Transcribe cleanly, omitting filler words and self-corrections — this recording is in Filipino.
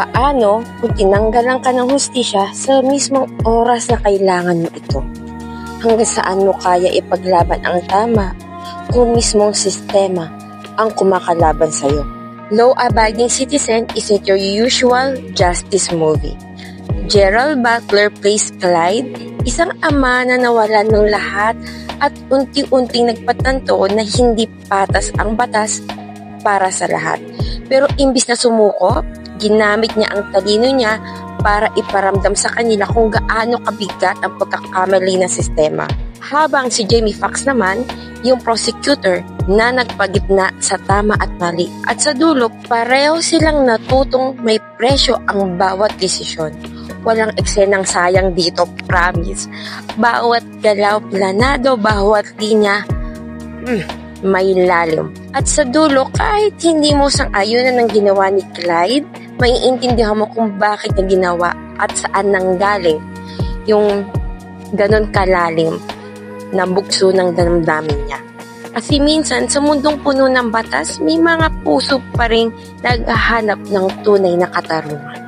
Paano kung tinanggalan ka ng hustisya sa mismong oras na kailangan mo ito? Hanggang saan mo kaya ipaglaban ang tama kung mismong sistema ang kumakalaban sa'yo? Law-abiding citizen isn't your usual justice movie. Gerald Butler plays Clyde, isang ama na nawalan ng lahat at unti-unting nagpatanto na hindi patas ang batas para sa lahat. Pero imbis na sumuko, ginamit niya ang talino niya para iparamdam sa kanila kung gaano kabigat ang pagkakamali ng sistema. Habang si Jamie Foxx naman, yung prosecutor na nagpagitna sa tama at mali. At sa dulo, pareho silang natutong may presyo ang bawat desisyon. Walang eksenang sayang dito, promise. Bawat galaw planado, bawat linya, may lalim. At sa dulo, kahit hindi mo sang-ayunan ng ginawa ni Clyde, maiintindihan mo kung bakit niya ginawa at saan nanggaling yung ganon kalalim na bugso ng damdamin niya. Kasi minsan, sa mundong puno ng batas, may mga puso pa rin naghahanap ng tunay na katarungan.